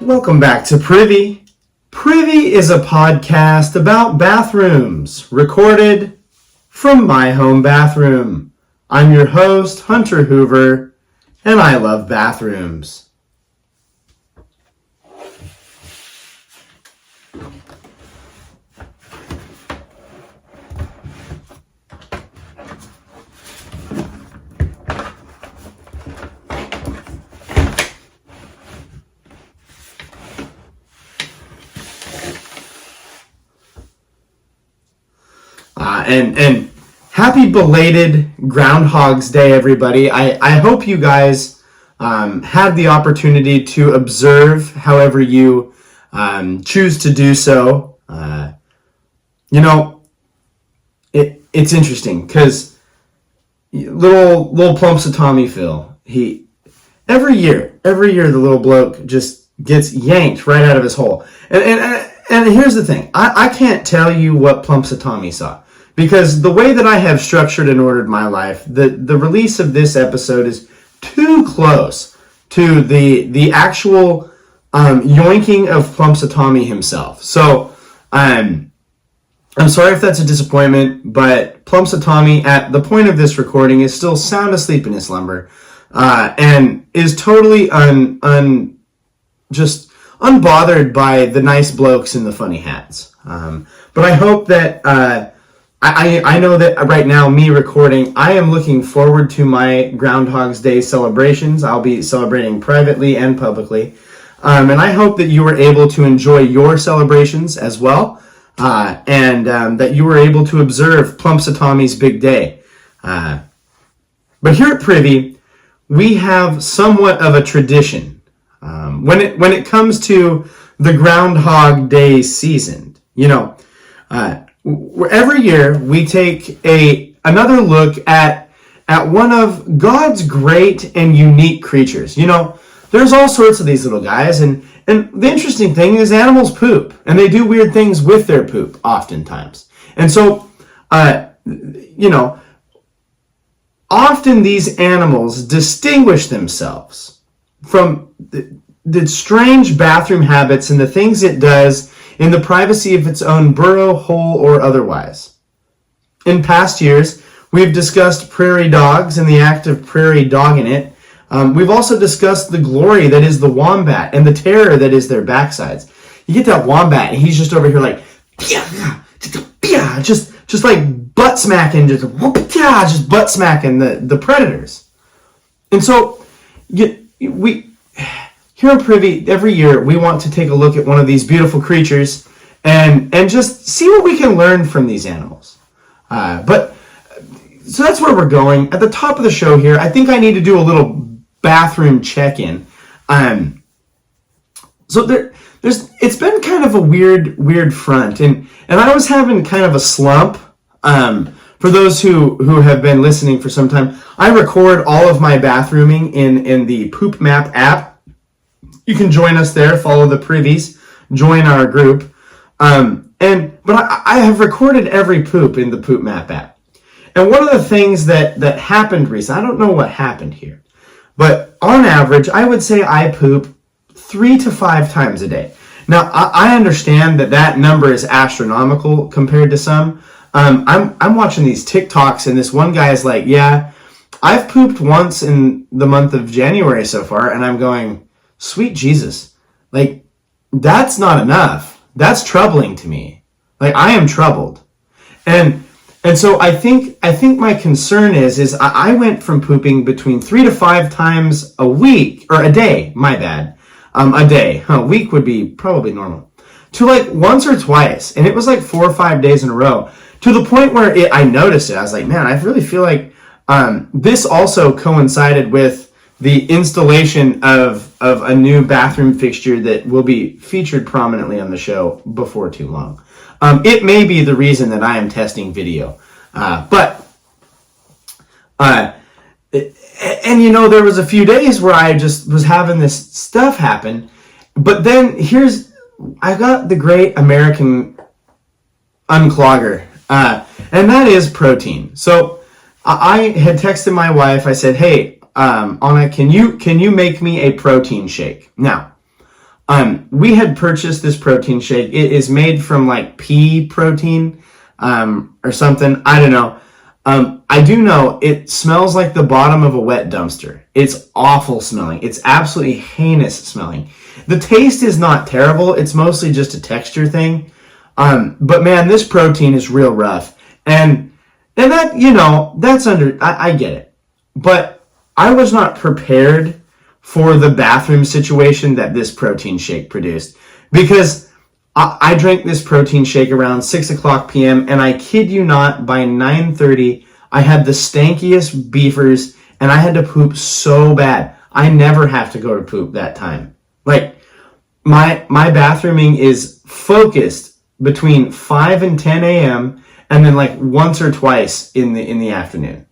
Welcome back to Privy. Privy is a podcast about bathrooms, recorded from my home bathroom. I'm your host, Hunter Hoover, and I love bathrooms. And happy belated Groundhog's Day, everybody. I hope you guys had the opportunity to observe however you choose to do so. It's interesting because little plumps of Tommy Phil, every year the little bloke just gets yanked right out of his hole. And here's the thing, I can't tell you what plumps of Tommy saw. Because the way that I have structured and ordered my life, the release of this episode is too close to the actual yoinking of Plumpsatomi himself. So I'm sorry if that's a disappointment, but Plumpsatomi at the point of this recording is still sound asleep in his slumber and is totally just unbothered by the nice blokes in the funny hats. But I hope that I know that right now, me recording, I am looking forward to my Groundhog's Day celebrations. I'll be celebrating privately and publicly. And I hope that you were able to enjoy your celebrations as well. And that you were able to observe Plumpsatomi's big day. But here at Privy, we have somewhat of a tradition. When it comes to the Groundhog Day season, every year we take another look at one of God's great and unique creatures. There's all sorts of these little guys, and the interesting thing is animals poop, and they do weird things with their poop oftentimes. And so, often these animals distinguish themselves from the strange bathroom habits and the things it does in the privacy of its own burrow, hole, or otherwise. In past years, we've discussed prairie dogs and the act of prairie dogging it. We've also discussed the glory that is the wombat and the terror that is their backsides. You get that wombat, and he's just over here like, just like butt smacking, just butt smacking the predators. And so, here at Privy, every year we want to take a look at one of these beautiful creatures and just see what we can learn from these animals. So that's where we're going. At the top of the show here, I think I need to do a little bathroom check-in. It's been kind of a weird front, and I was having kind of a slump. For those who have been listening for some time, I record all of my bathrooming in the Poop Map app. You can join us there, follow the privies, join our group. But I have recorded every poop in the Poop Map app. And one of the things that happened recently, I don't know what happened here, but on average, I would say I poop 3 to 5 times a day. Now, I understand that number is astronomical compared to some. I'm watching these TikToks, and this one guy is like, yeah, I've pooped once in the month of January so far, and I'm going, sweet Jesus, like, that's not enough. That's troubling to me. Like, I am troubled. And so I think my concern is I went from pooping between 3 to 5 times a week, or a day, my bad, a day, a week would be probably normal, to like once or twice. And it was like 4 or 5 days in a row, to the point where I noticed it. I was like, man, I really feel like this also coincided with the installation of a new bathroom fixture that will be featured prominently on the show before too long. It may be the reason that I am testing video. There was a few days where I just was having this stuff happen. But then I got the great American unclogger, and that is protein. So I had texted my wife. I said, hey, Anna, can you make me a protein shake? Now, we had purchased this protein shake. It is made from like pea protein, or something. I don't know. I do know it smells like the bottom of a wet dumpster. It's awful smelling. It's absolutely heinous smelling. The taste is not terrible. It's mostly just a texture thing. But man, this protein is real rough. And that, that's I get it. But I was not prepared for the bathroom situation that this protein shake produced. Because I drank this protein shake around 6 o'clock p.m. and I kid you not, by 9:30, I had the stankiest beefers and I had to poop so bad. I never have to go to poop that time. Like, my bathrooming is focused between 5 and 10 a.m. and then like once or twice in the afternoon.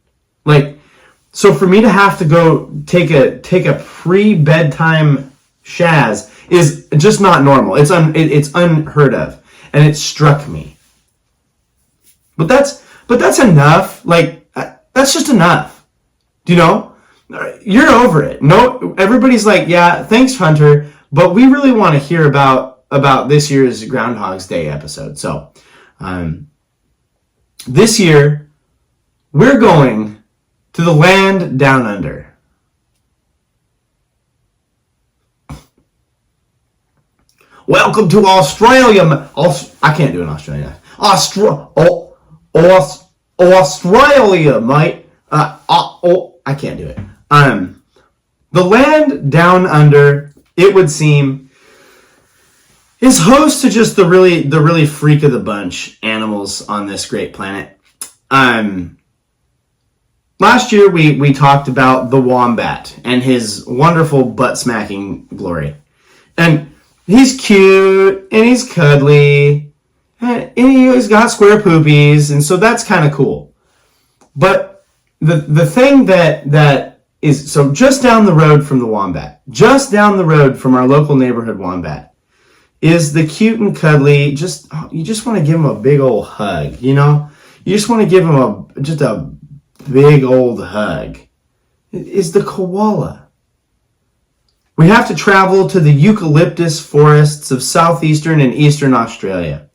Like, so for me to have to go take a pre-bedtime shaz is just not normal. It's unheard of, and it struck me. But that's enough. Like, that's just enough. Do you know? You're over it. No, everybody's like, yeah, thanks, Hunter, but we really want to hear about this year's Groundhog's Day episode. So, this year we're going to the land down under. Welcome to Australia. I can't do an Australian. Australia, mate. I can't do it. The land down under, it would seem, is host to just the really freak of the bunch animals on this great planet. Last year we talked about the wombat and his wonderful butt smacking glory, and he's cute, and he's cuddly, and he's got square poopies, and so that's kind of cool. But the thing that is, so just down the road from the wombat, just down the road from our local neighborhood wombat, is the cute and cuddly, you just want to give him a big old hug, You just want to give him a big old hug. Is the koala. We have to travel to the eucalyptus forests of southeastern and eastern Australia.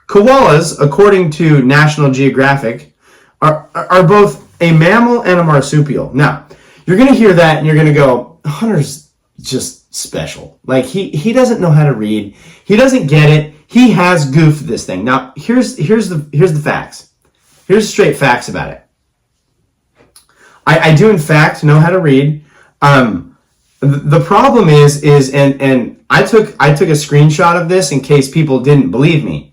Koalas, according to National Geographic, are both a mammal and a marsupial. Now, you're going to hear that and you're going to go, Hunter's just special. Like, he doesn't know how to read. He doesn't get it. He has goofed this thing. Now, here's the facts. Here's the straight facts about it. I do in fact know how to read. The problem is and I took a screenshot of this in case people didn't believe me.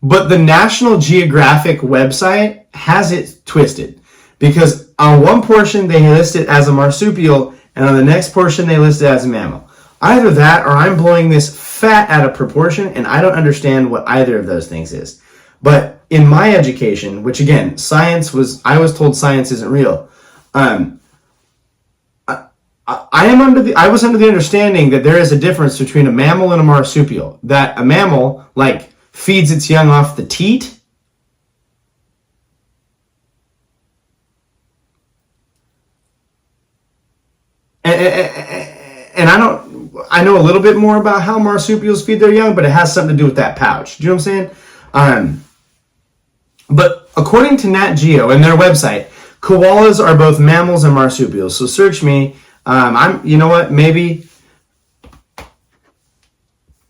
But the National Geographic website has it twisted, because on one portion they list it as a marsupial and on the next portion they list it as a mammal. Either that or I'm blowing this fat out of proportion and I don't understand what either of those things is. But in my education, which again, I was told science isn't real. I was under the understanding that there is a difference between a mammal and a marsupial. That a mammal, like, feeds its young off the teat. And I know a little bit more about how marsupials feed their young, but it has something to do with that pouch. Do you know what I'm saying? But according to Nat Geo and their website, koalas are both mammals and marsupials. So search me. You know what? Maybe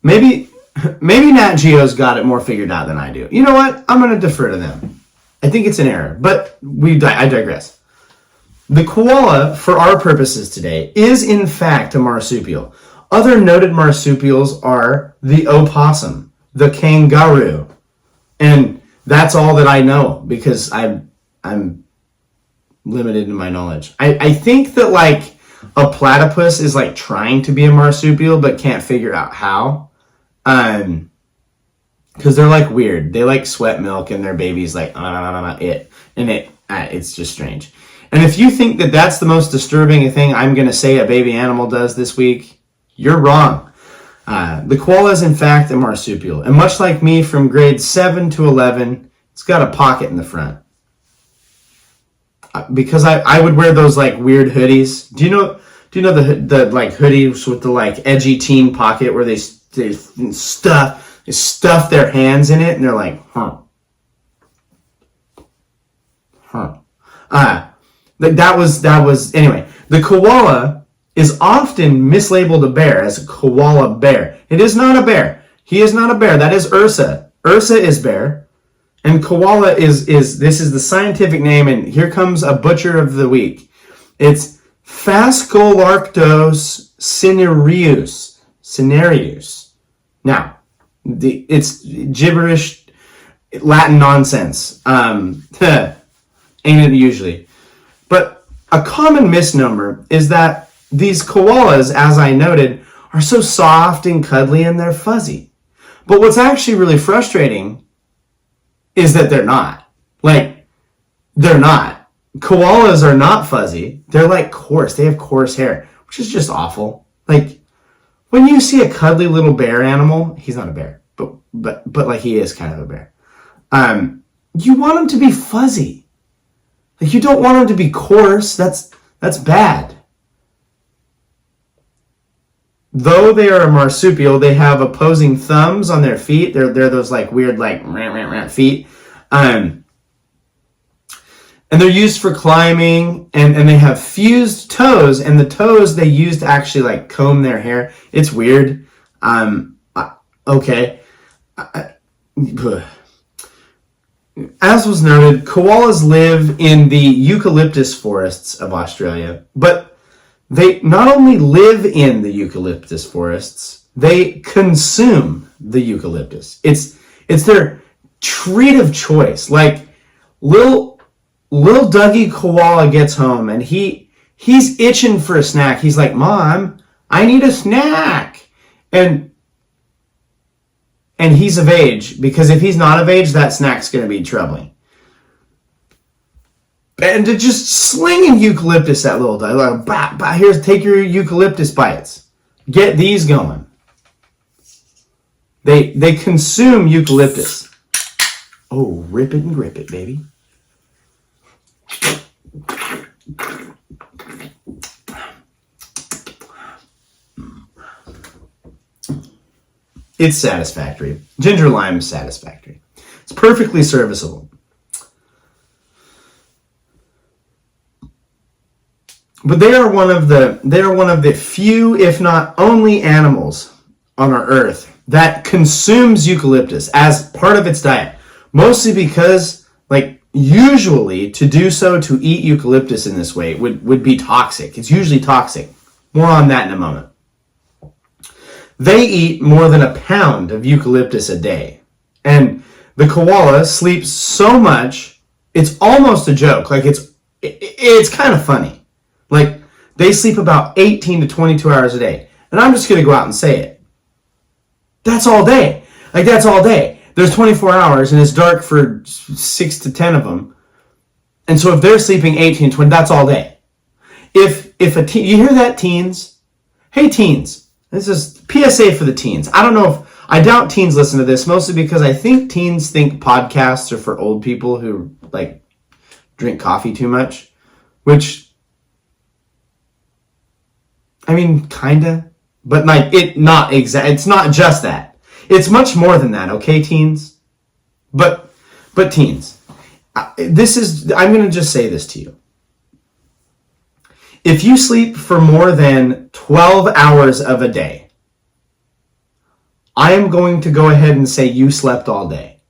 Nat Geo's got it more figured out than I do. You know what? I'm going to defer to them. I think it's an error, but I digress. The koala, for our purposes today, is in fact a marsupial. Other noted marsupials are the opossum, the kangaroo, and that's all that I know because I'm limited in my knowledge. I think that, like, a platypus is like trying to be a marsupial but can't figure out how. Because they're like weird. They like sweat milk and their baby's like it's just strange. And if you think that that's the most disturbing thing I'm going to say a baby animal does this week, you're wrong. The koala is in fact a marsupial, and much like me from grades 7 to 11, it's got a pocket in the front. because I would wear those like weird hoodies. Do you know the like hoodies with the like edgy teen pocket where they stuff their hands in it and they're like, that was anyway. The koala is often mislabeled a bear as a koala bear. It is not a bear. He is not a bear. That is Ursa. Ursa is bear. And koala is this is the scientific name, and here comes a butcher of the week. It's Phascolarctos cinereus. Now, it's gibberish Latin nonsense. Ain't it usually? But a common misnomer is that these koalas, as I noted, are so soft and cuddly and they're fuzzy. But what's actually really frustrating is that they're not. Like, they're not. Koalas are not fuzzy. They're like coarse. They have coarse hair, which is just awful. Like, when you see a cuddly little bear animal, he's not a bear, but like he is kind of a bear. You want him to be fuzzy. Like, you don't want him to be coarse. That's bad. Though they are a marsupial, they have opposing thumbs on their feet. They're those like weird like feet. And they're used for climbing, and they have fused toes, and the toes they use to actually like comb their hair. It's weird. Okay. As was noted, koalas live in the eucalyptus forests of Australia, but they not only live in the eucalyptus forests, they consume the eucalyptus. It's their treat of choice. Like, little Dougie koala gets home and he's itching for a snack. He's like, "Mom, I need a snack." And he's of age, because if he's not of age, that snack's going to be troubling. And to just slinging eucalyptus at little Dougie, like, bah, here's, take your eucalyptus bites. Get these going. They consume eucalyptus. Oh, rip it and grip it, baby. It's satisfactory. Ginger lime is satisfactory. It's perfectly serviceable. But they are one of the few, if not only, animals on our earth that consumes eucalyptus as part of its diet. Mostly because, like, usually to do so, to eat eucalyptus in this way would be toxic. It's usually toxic. More on that in a moment. They eat more than a pound of eucalyptus a day. And the koala sleeps so much, it's almost a joke. Like, it's kind of funny. Like, they sleep about 18 to 22 hours a day. And I'm just going to go out and say it. That's all day. Like, that's all day. There's 24 hours, and it's dark for 6 to 10 of them. And so if they're sleeping 18, 20, that's all day. If a teen, you hear that, teens? Hey, teens. This is PSA for the teens. I doubt teens listen to this, mostly because I think teens think podcasts are for old people who, like, drink coffee too much. Which, I mean, kinda. But, like, it's not just that. It's much more than that, okay, teens? But teens. I'm going to just say this to you. If you sleep for more than 12 hours of a day, I am going to go ahead and say you slept all day.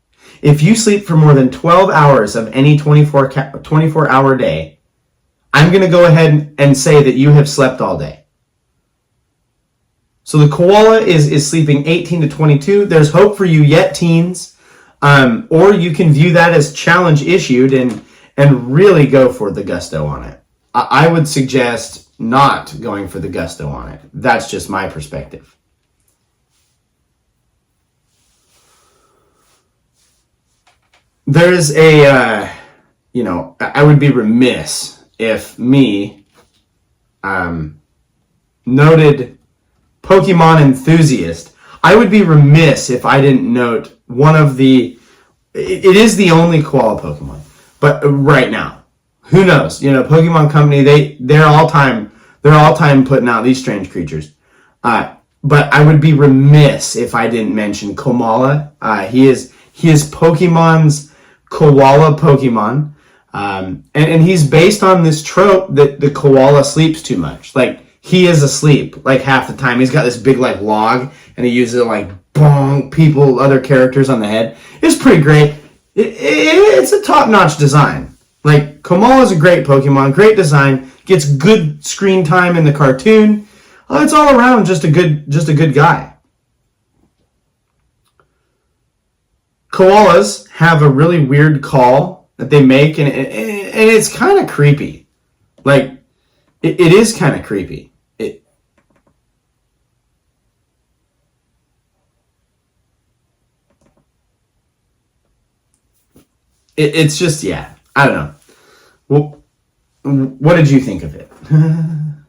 If you sleep for more than 12 hours of any 24-hour day, I'm going to go ahead and say that you have slept all day. So the koala is sleeping 18 to 22. There's hope for you yet, teens. Or you can view that as challenge issued and really go for the gusto on it. I would suggest not going for the gusto on it. That's just my perspective. There is I would be remiss if me, noted Pokemon enthusiast, I would be remiss if I didn't note it is the only koala Pokemon, but right now, Who knows? Pokemon Company, they're all time putting out these strange creatures. But I would be remiss if I didn't mention Komala. He is Pokemon's koala Pokemon. And he's based on this trope that the koala sleeps too much. Like, he is asleep, like, half the time. He's got this big, like, log, and he uses it, like, bonk other characters on the head. It's pretty great. It's a top-notch design. Like, Komala's a great Pokemon, great design, gets good screen time in the cartoon. It's all around just a good guy. Koalas have a really weird call that they make, and it's kind of creepy. Like, it is kind of creepy. It's just, yeah, I don't know. Well, what did you think of it? And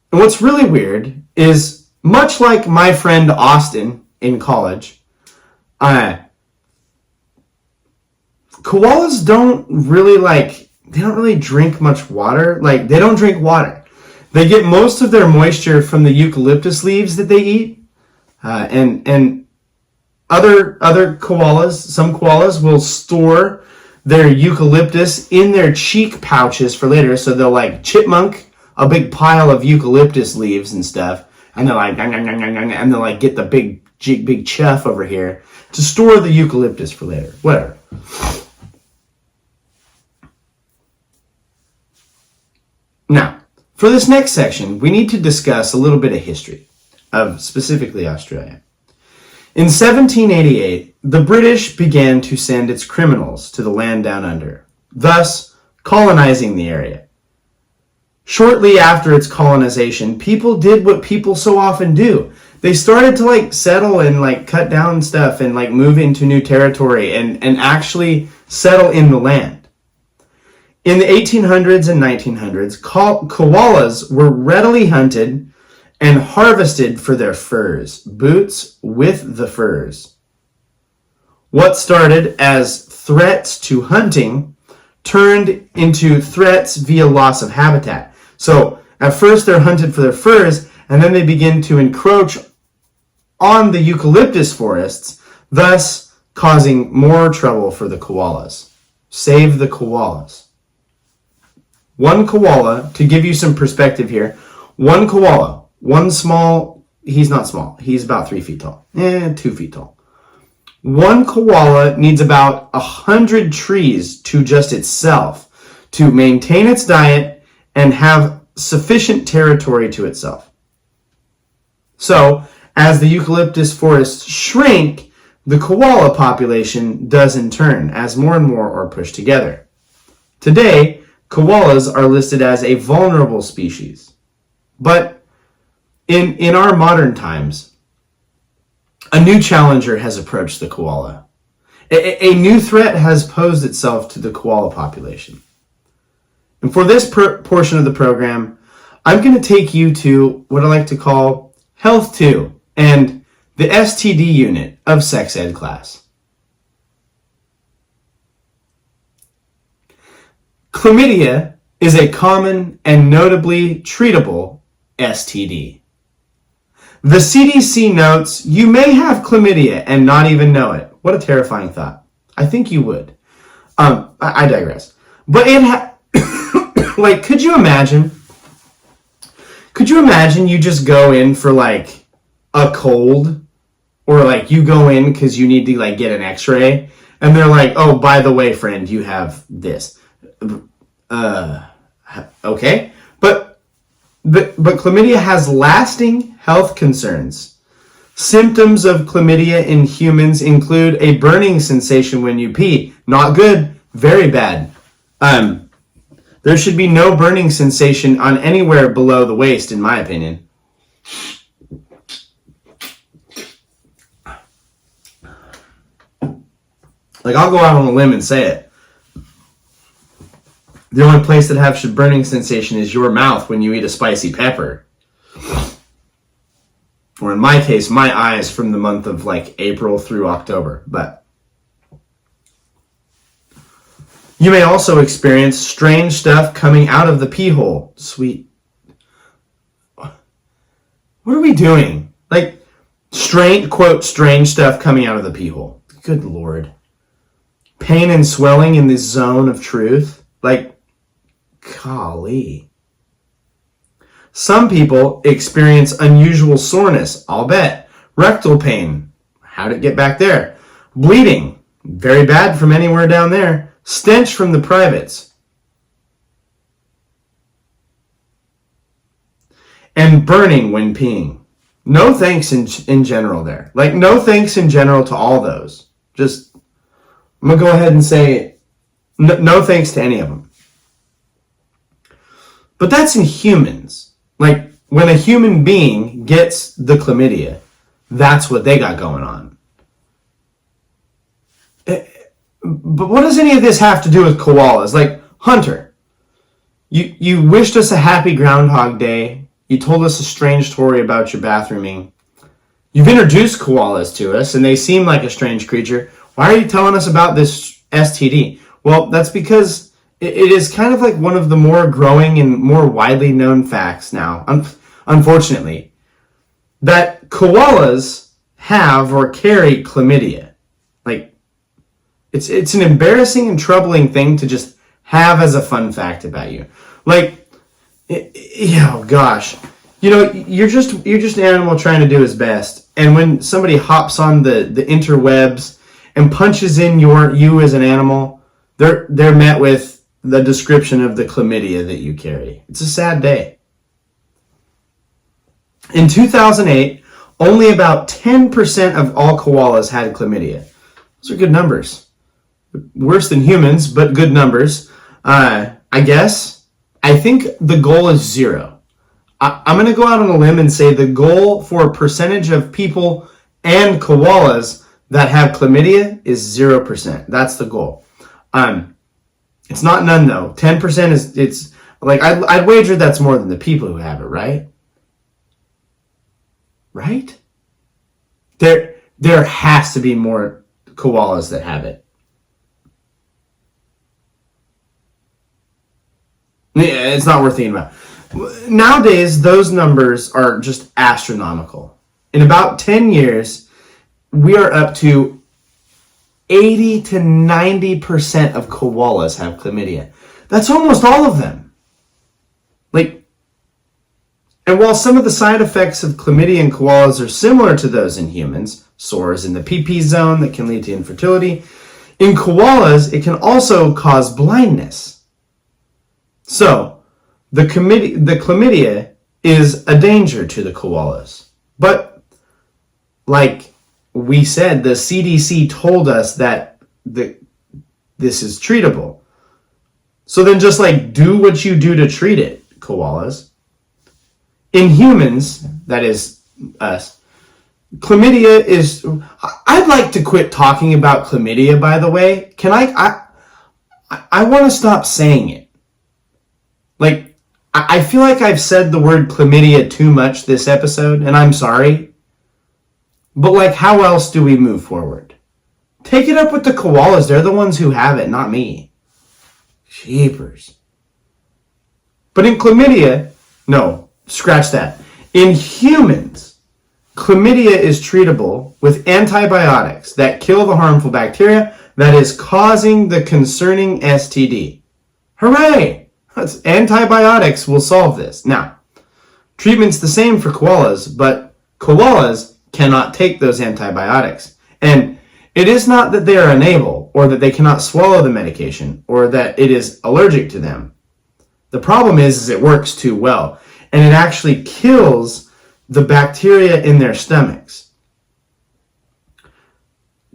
what's really weird is, much like my friend Austin in college, koalas don't really drink much water. Like, they don't drink water. They get most of their moisture from the eucalyptus leaves that they eat. And other koalas, some koalas will store their eucalyptus in their cheek pouches for later. So they'll, like, chipmunk a big pile of eucalyptus leaves and stuff, and they're like, and they'll, like, get the big chuff over here to store the eucalyptus for later. Whatever. Now, for this next section, we need to discuss a little bit of history of specifically Australia. In 1788, the British began to send its criminals to the land down under, thus colonizing the area. Shortly after its colonization, people did what people so often do. They started to, like, settle and, like, cut down stuff and, like, move into new territory and actually settle in the land. In the 1800s and 1900s, koalas were readily hunted and harvested for their furs, boots with the furs. What started as threats to hunting turned into threats via loss of habitat. So at first they're hunted for their furs, and then they begin to encroach on the eucalyptus forests, thus causing more trouble for the koalas. Save the koalas. One koala, to give you some perspective here, one koala, he's not small, he's about 3 feet tall, 2 feet tall. One koala needs about 100 trees to just itself to maintain its diet and have sufficient territory to itself. So, as the eucalyptus forests shrink, the koala population does in turn, as more and more are pushed together. Today, koalas are listed as a vulnerable species. But in our modern times, a new challenger has approached the koala. A new threat has posed itself to the koala population. And for this portion of the program, I'm going to take you to what I like to call Health 2 and the STD unit of sex ed class. Chlamydia is a common and notably treatable STD. The CDC notes you may have chlamydia and not even know it. What a terrifying thought. I think you would. I digress. But like, could you imagine you just go in for, like, a cold, or, like, you go in because you need to, like, get an x-ray, and they're like, oh, by the way, friend, you have this. Okay. But chlamydia has lasting health concerns. Symptoms of chlamydia in humans include a burning sensation when you pee. Not good, very bad. There should be no burning sensation on anywhere below the waist, in my opinion. Like, I'll go out on a limb and say it. The only place that has a burning sensation is your mouth when you eat a spicy pepper. Or in my case, my eyes from the month of, like, April through October. But You may also experience strange stuff coming out of the pee hole. Sweet. What are we doing? Like, quote, strange stuff coming out of the pee hole. Good Lord. Pain and swelling in the zone of truth. Like, golly. Some people experience unusual soreness, I'll bet. Rectal pain. How'd it get back there? Bleeding. Very bad from anywhere down there. Stench from the privates. And burning when peeing. No thanks in general there. Like, no thanks in general to all those. Just, I'm going to go ahead and say no thanks to any of them. But that's in humans. Like, when a human being gets the chlamydia, that's what they got going on. But what does any of this have to do with koalas? Like, Hunter, you wished us a happy Groundhog Day. You told us a strange story about your bathrooming. You've introduced koalas to us, and they seem like a strange creature. Why are you telling us about this STD? Well, that's because it is kind of like one of the more growing and more widely known facts now, unfortunately, that koalas have or carry chlamydia. Like, it's an embarrassing and troubling thing to just have as a fun fact about you. Like, oh gosh, you're just an animal trying to do his best, and when somebody hops on the interwebs and punches in you as an animal, they're met with the description of the chlamydia that you carry. It's a sad day. In 2008, only about 10% of all koalas had chlamydia. Those are good numbers. Worse than humans, but good numbers. I guess. I think the goal is 0. I'm going to go out on a limb and say the goal for a percentage of people and koalas that have chlamydia is 0%. That's the goal. It's not none though. 10% it's like, I'd wager that's more than the people who have it, right? Right? There has to be more koalas that have it. Yeah, it's not worth thinking about. Nowadays, those numbers are just astronomical. In about 10 years, we are up to 80 to 90% of koalas have chlamydia. That's almost all of them. Like, and while some of the side effects of chlamydia in koalas are similar to those in humans, sores in the PP zone that can lead to infertility, in koalas, it can also cause blindness. So, the chlamydia is a danger to the koalas. But, like we said, the CDC told us that this is treatable. So then just like do what you do to treat it, koalas. In humans, that is us, chlamydia is... I'd like to quit talking about chlamydia, by the way. Can I want to stop saying it. Like, I feel like I've said the word chlamydia too much this episode, and I'm sorry. But, like, how else do we move forward? Take it up with the koalas. They're the ones who have it, not me. Jeepers. But in chlamydia, no, scratch that. In humans, chlamydia is treatable with antibiotics that kill the harmful bacteria that is causing the concerning STD. Hooray! Antibiotics will solve this. Now, treatment's the same for koalas, but koalas cannot take those antibiotics. And it is not that they are unable, or that they cannot swallow the medication, or that it is allergic to them. The problem is it works too well, and it actually kills the bacteria in their stomachs.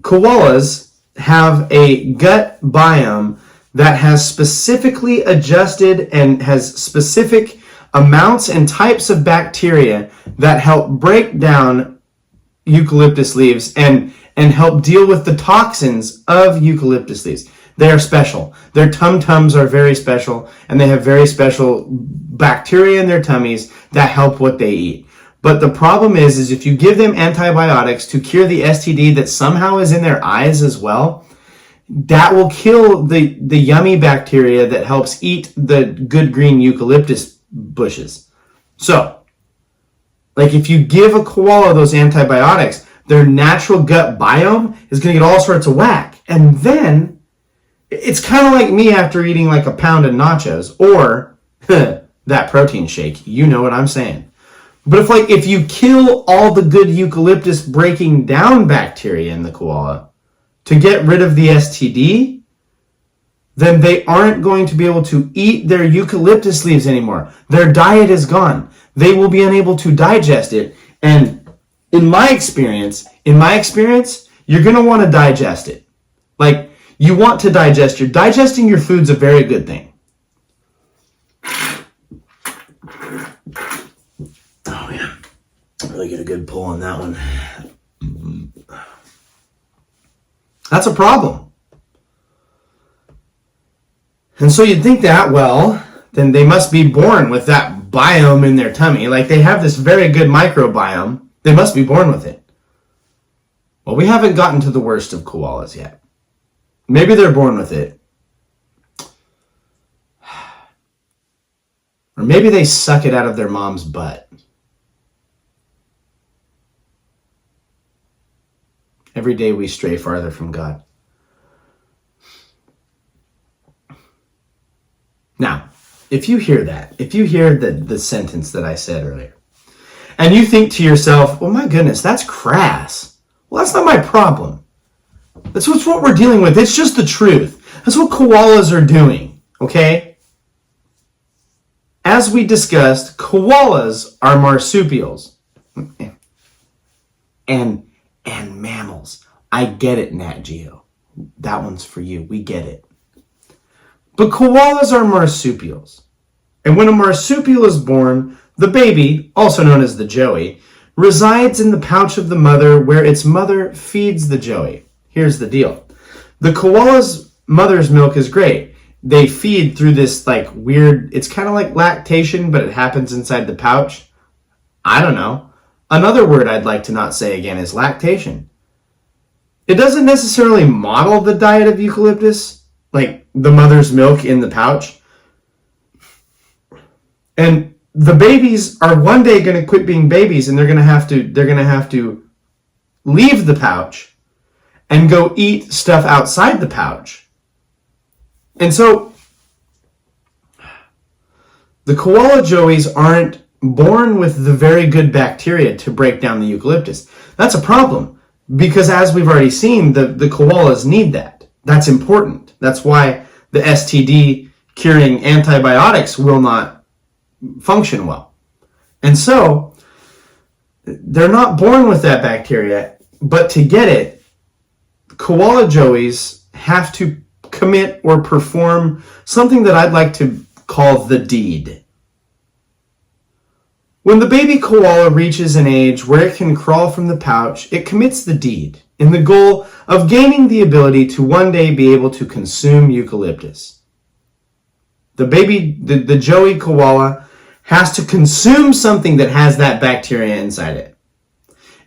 Koalas have a gut biome that has specifically adjusted and has specific amounts and types of bacteria that help break down eucalyptus leaves and help deal with the toxins of eucalyptus leaves. They are special. Their tum-tums are very special, and they have very special bacteria in their tummies that help what they eat. But the problem is if you give them antibiotics to cure the STD that somehow is in their eyes as well, that will kill the yummy bacteria that helps eat the good green eucalyptus bushes. So, like if you give a koala those antibiotics, their natural gut biome is going to get all sorts of whack. And then it's kind of like me after eating like a pound of nachos or that protein shake. You know what I'm saying. But if you kill all the good eucalyptus breaking down bacteria in the koala to get rid of the STD, then they aren't going to be able to eat their eucalyptus leaves anymore. Their diet is gone. They will be unable to digest it. And in my experience, you're going to want to digest it. Like, you want to digesting your food's a very good thing. Oh, yeah. Really get a good pull on that one. That's a problem. And so you'd think that, well, then they must be born with that biome in their tummy. Like, they have this very good microbiome. They must be born with it. Well, we haven't gotten to the worst of koalas yet. Maybe they're born with it. Or maybe they suck it out of their mom's butt. Every day we stray farther from God. Now, if you hear that, if you hear the sentence that I said earlier, and you think to yourself, oh my goodness, that's crass. Well, that's not my problem. That's what we're dealing with. It's just the truth. That's what koalas are doing, okay? As we discussed, koalas are marsupials. And mammals. I get it, Nat Geo. That one's for you. We get it. But koalas are marsupials. And when a marsupial is born, the baby, also known as the joey, resides in the pouch of the mother where its mother feeds the joey. Here's the deal. The koala's mother's milk is great. They feed through this like weird, it's kind of like lactation, but it happens inside the pouch. I don't know. Another word I'd like to not say again is lactation. It doesn't necessarily model the diet of eucalyptus, like the mother's milk in the pouch. And the babies are one day going to quit being babies, and they're going to have to leave the pouch and go eat stuff outside the pouch. And so the koala joeys aren't born with the very good bacteria to break down the eucalyptus. That's a problem because, as we've already seen, the koalas need that. That's important. That's why the STD curing antibiotics will not function well. And so they're not born with that bacteria, but to get it, koala joeys have to commit or perform something that I'd like to call the deed. When the baby koala reaches an age where it can crawl from the pouch, it commits the deed in the goal of gaining the ability to one day be able to consume eucalyptus. The joey koala has to consume something that has that bacteria inside it.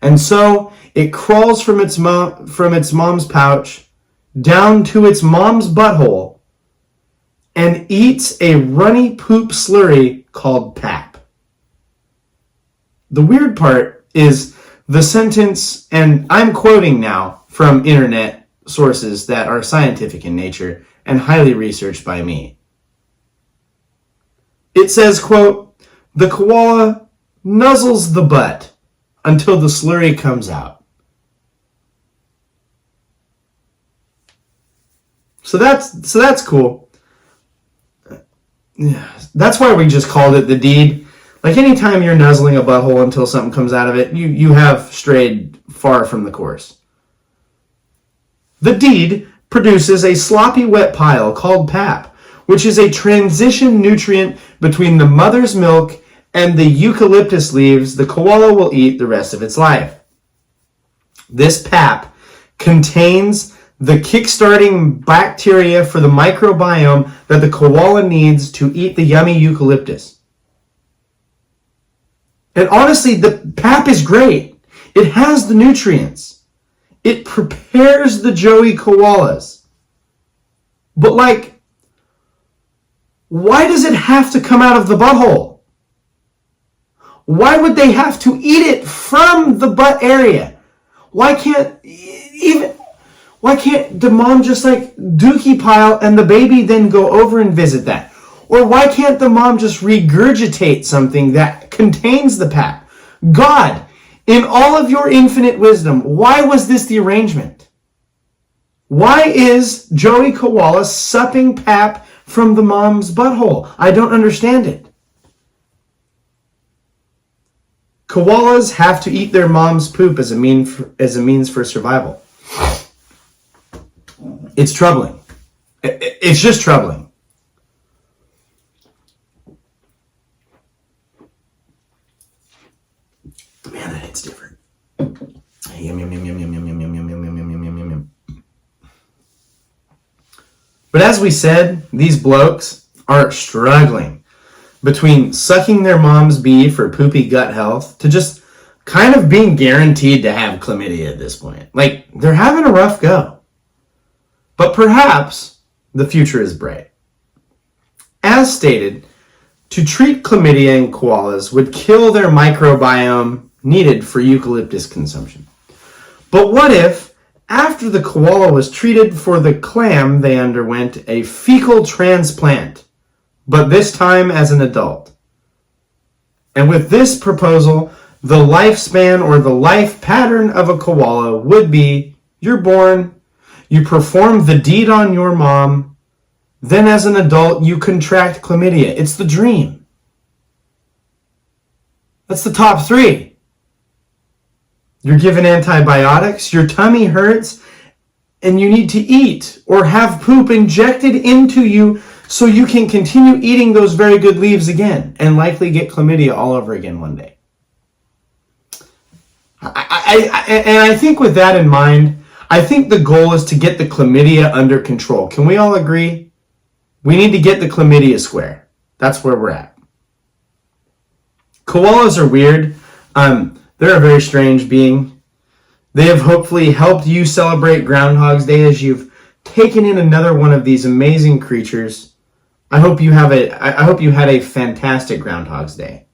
And so it crawls from its mom's pouch down to its mom's butthole and eats a runny poop slurry called pap. The weird part is the sentence, and I'm quoting now from internet sources that are scientific in nature and highly researched by me. It says, quote, "The koala nuzzles the butt until the slurry comes out." So that's cool. Yeah, that's why we just called it the deed. Like anytime you're nuzzling a butthole until something comes out of it, you have strayed far from the course. The deed produces a sloppy wet pile called pap, which is a transition nutrient between the mother's milk and the eucalyptus leaves the koala will eat the rest of its life. This pap contains the kickstarting bacteria for the microbiome that the koala needs to eat the yummy eucalyptus. And honestly, the pap is great. It has the nutrients. It prepares the joey koalas. But like, why does it have to come out of the butthole? Why would they have to eat it from the butt area? Why can't the mom just like dookie pile and the baby then go over and visit that? Or why can't the mom just regurgitate something that contains the pap? God, in all of your infinite wisdom, why was this the arrangement? Why is Joey Koala supping pap from the mom's butthole? I don't understand it. Koalas have to eat their mom's poop as a means for survival. It's troubling. It's just troubling. Man, that hits different. Yum, yum, yum, yum, yum, yum, yum, yum, yum, yum, yum, yum, yum, yum. But as we said, these blokes are struggling between sucking their mom's bee for poopy gut health to just kind of being guaranteed to have chlamydia at this point. Like, they're having a rough go. But perhaps the future is bright. As stated, to treat chlamydia in koalas would kill their microbiome needed for eucalyptus consumption. But what if, after the koala was treated for the clam, they underwent a fecal transplant, but this time as an adult? And with this proposal, the lifespan or the life pattern of a koala would be, you're born, you perform the deed on your mom, then as an adult you contract chlamydia. It's the dream. That's the top three. You're given antibiotics, your tummy hurts, and you need to eat or have poop injected into you so you can continue eating those very good leaves again and likely get chlamydia all over again one day. I think with that in mind, I think the goal is to get the chlamydia under control. Can we all agree? We need to get the chlamydia square. That's where we're at. Koalas are weird. They're a very strange being. They have hopefully helped you celebrate Groundhog's Day as you've taken in another one of these amazing creatures. I hope you had a fantastic Groundhog's Day.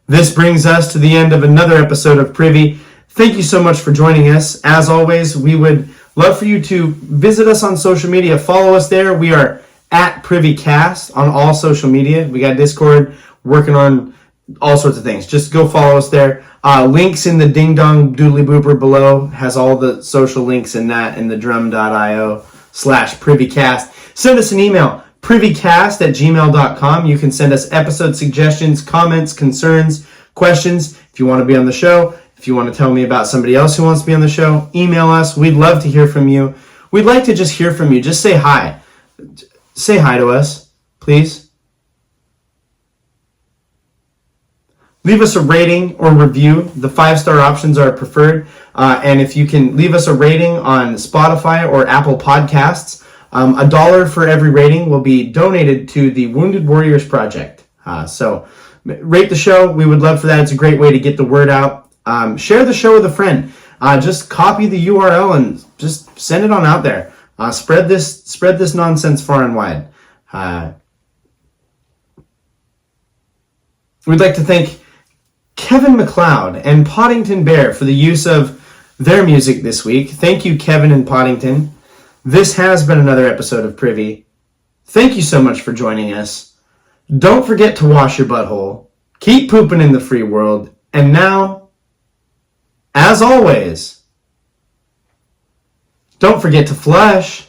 This brings us to the end of another episode of Privy. Thank you so much for joining us. As always, we would love for you to visit us on social media. Follow us there. We are at Privycast on all social media. We got Discord, working on all sorts of things. Just go follow us there. Links in the ding dong doodly booper below has all the social links in that in the drum.io/Privycast. Send us an email, privycast@gmail.com. You can send us episode suggestions, comments, concerns, questions. If you want to be on the show, if you want to tell me about somebody else who wants to be on the show, email us. We'd love to hear from you. We'd like to just hear from you. Just say hi. Say hi to us, please. Leave us a rating or review. The 5-star options are preferred. And if you can leave us a rating on Spotify or Apple Podcasts, $1 for every rating will be donated to the Wounded Warriors Project. So rate the show. We would love for that. It's a great way to get the word out. Share the show with a friend. Just copy the URL and just send it on out there. Spread this nonsense far and wide. We'd like to thank Kevin MacLeod and Podington Bear for the use of their music this week. Thank you, Kevin and Podington. This has been another episode of Privy. Thank you so much for joining us. Don't forget to wash your butthole. Keep pooping in the free world. And now, as always, don't forget to flush.